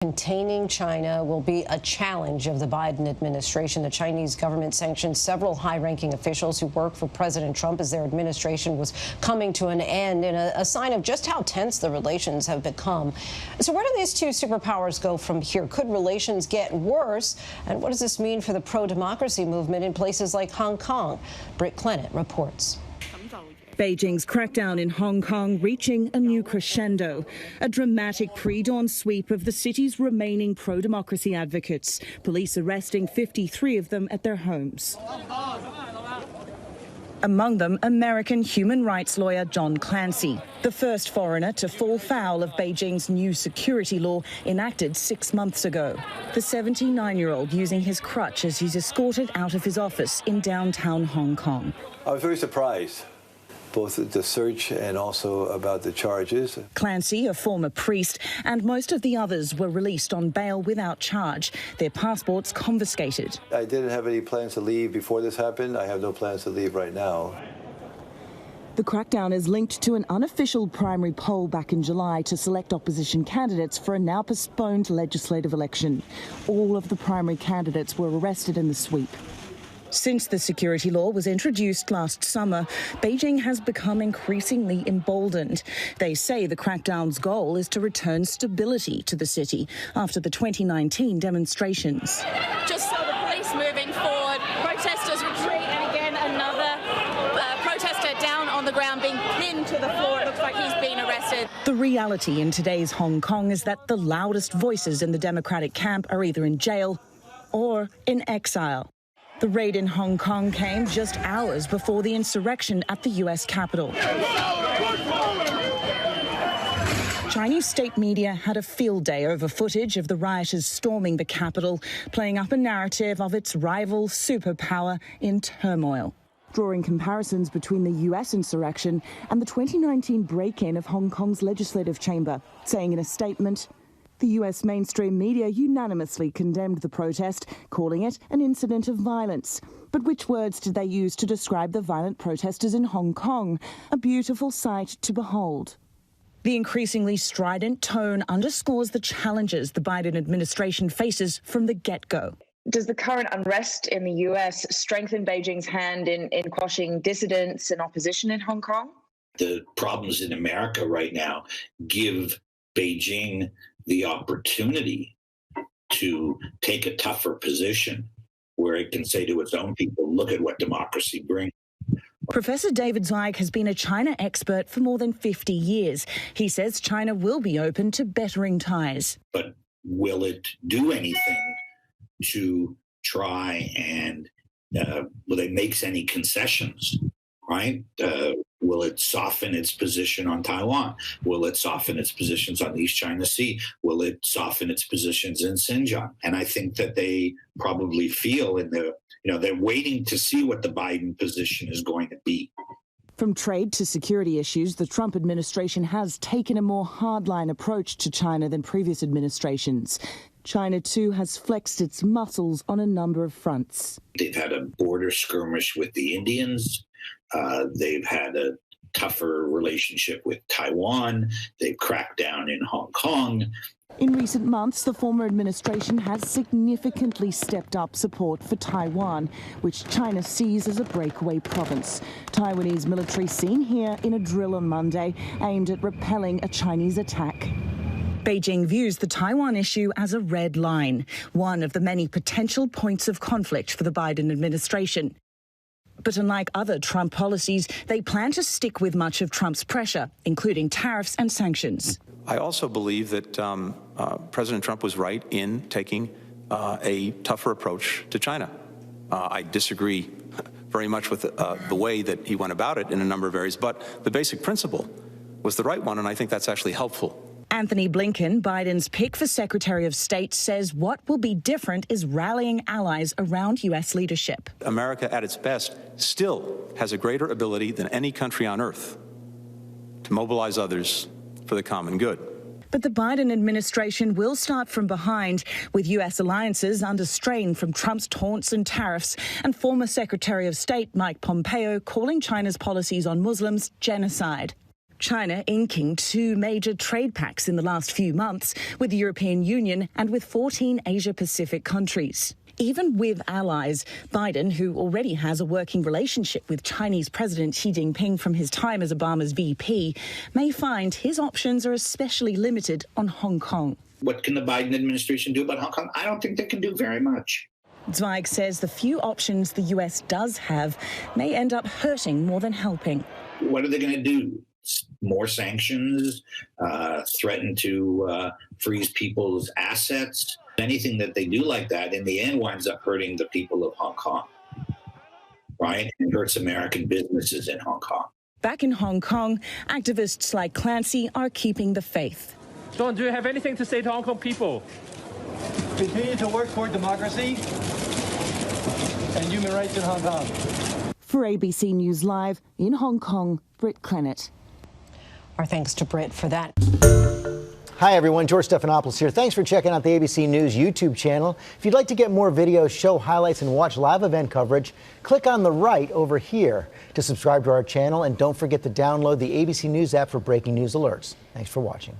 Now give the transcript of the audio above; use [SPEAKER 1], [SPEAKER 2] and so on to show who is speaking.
[SPEAKER 1] Containing China will be a challenge of the Biden administration. The Chinese government sanctioned several high-ranking officials who work for President Trump as their administration was coming to an end, in a sign of just how tense the relations have become. So where do these two superpowers go from here? Could relations get worse? And what does this mean for the pro-democracy movement in places like Hong Kong? Britt Clennett reports.
[SPEAKER 2] Beijing's crackdown in Hong Kong reaching a new crescendo, a dramatic pre-dawn sweep of the city's remaining pro-democracy advocates, police arresting 53 of them at their homes. Among them, American human rights lawyer John Clancy, the first foreigner to fall foul of Beijing's new security law enacted 6 months ago. The 79-year-old using his crutch as he's escorted out of his office in downtown Hong Kong.
[SPEAKER 3] I was very surprised, both the search and also about the charges.
[SPEAKER 2] Clancy, a former priest, and most of the others were released on bail without charge, their passports confiscated.
[SPEAKER 3] I didn't have any plans to leave before this happened. I have no plans to leave right now.
[SPEAKER 2] The crackdown is linked to an unofficial primary poll back in July to select opposition candidates for a now postponed legislative election. All of the primary candidates were arrested in the sweep. Since the security law was introduced last summer, Beijing has become increasingly emboldened. They say the crackdown's goal is to return stability to the city after the 2019 demonstrations.
[SPEAKER 4] Just saw the police moving forward, protesters retreat, and again another protester down on the ground being pinned to the floor. It looks like he's been arrested.
[SPEAKER 2] The reality in today's Hong Kong is that the loudest voices in the Democratic camp are either in jail or in exile. The raid in Hong Kong came just hours before the insurrection at the U.S. Capitol. Chinese state media had a field day over footage of the rioters storming the Capitol, playing up a narrative of its rival superpower in turmoil, drawing comparisons between the U.S. insurrection and the 2019 break-in of Hong Kong's legislative chamber, saying in a statement, the U.S. mainstream media unanimously condemned the protest, calling it an incident of violence. But which words did they use to describe the violent protesters in Hong Kong? A beautiful sight to behold. The increasingly strident tone underscores the challenges the Biden administration faces from the get-go.
[SPEAKER 5] Does the current unrest in the U.S. strengthen Beijing's hand in quashing dissidents and opposition in Hong Kong?
[SPEAKER 6] The problems in America right now give Beijing the opportunity to take a tougher position where it can say to its own people, look at what democracy brings.
[SPEAKER 2] Professor David Zweig has been a China expert for more than 50 years. He says China will be open to bettering ties.
[SPEAKER 6] But will it do anything to try and will it make any concessions, right? Will it soften its position on Taiwan? Will it soften its positions on the East China Sea? Will it soften its positions in Xinjiang? And I think that they probably feel they're waiting to see what the Biden position is going to be.
[SPEAKER 2] From trade to security issues, the Trump administration has taken a more hardline approach to China than previous administrations. China, too, has flexed its muscles on a number of fronts.
[SPEAKER 6] They've had a border skirmish with the Indians. They've had a tougher relationship with Taiwan. They've cracked down in Hong Kong.
[SPEAKER 2] In recent months, the former administration has significantly stepped up support for Taiwan, which China sees as a breakaway province. Taiwanese military seen here in a drill on Monday aimed at repelling a Chinese attack. Beijing views the Taiwan issue as a red line, one of the many potential points of conflict for the Biden administration. But unlike other Trump policies, they plan to stick with much of Trump's pressure, including tariffs and sanctions.
[SPEAKER 7] I also believe that President Trump was right in taking a tougher approach to China. I disagree very much with the way that he went about it in a number of areas, but the basic principle was the right one, and I think that's actually helpful.
[SPEAKER 2] Anthony Blinken, Biden's pick for Secretary of State, says what will be different is rallying allies around U.S. leadership.
[SPEAKER 7] America, at its best, still has a greater ability than any country on earth to mobilize others for the common good.
[SPEAKER 2] But the Biden administration will start from behind, with U.S. alliances under strain from Trump's taunts and tariffs, and former Secretary of State Mike Pompeo calling China's policies on Muslims genocide. China inking 2 major trade pacts in the last few months with the European Union and with 14 Asia-Pacific countries. Even with allies, Biden, who already has a working relationship with Chinese President Xi Jinping from his time as Obama's VP, may find his options are especially limited on Hong Kong.
[SPEAKER 6] What can the Biden administration do about Hong Kong? I don't think they can do very much.
[SPEAKER 2] Zweig says the few options the U.S. does have may end up hurting more than helping.
[SPEAKER 6] What are they going to do? More sanctions, threaten to freeze people's assets. Anything that they do like that in the end winds up hurting the people of Hong Kong, right? It hurts American businesses in Hong Kong.
[SPEAKER 2] Back in Hong Kong, activists like Clancy are keeping the faith.
[SPEAKER 8] Don, do you have anything to say to Hong Kong people?
[SPEAKER 9] Continue to work for democracy and human rights in Hong Kong.
[SPEAKER 2] For ABC News Live in Hong Kong, Britt Clennett.
[SPEAKER 1] Our thanks to Britt for that.
[SPEAKER 10] Hi, everyone. George Stephanopoulos here. Thanks for checking out the ABC News YouTube channel. If you'd like to get more videos, show highlights, and watch live event coverage, click on the right over here to subscribe to our channel. And don't forget to download the ABC News app for breaking news alerts. Thanks for watching.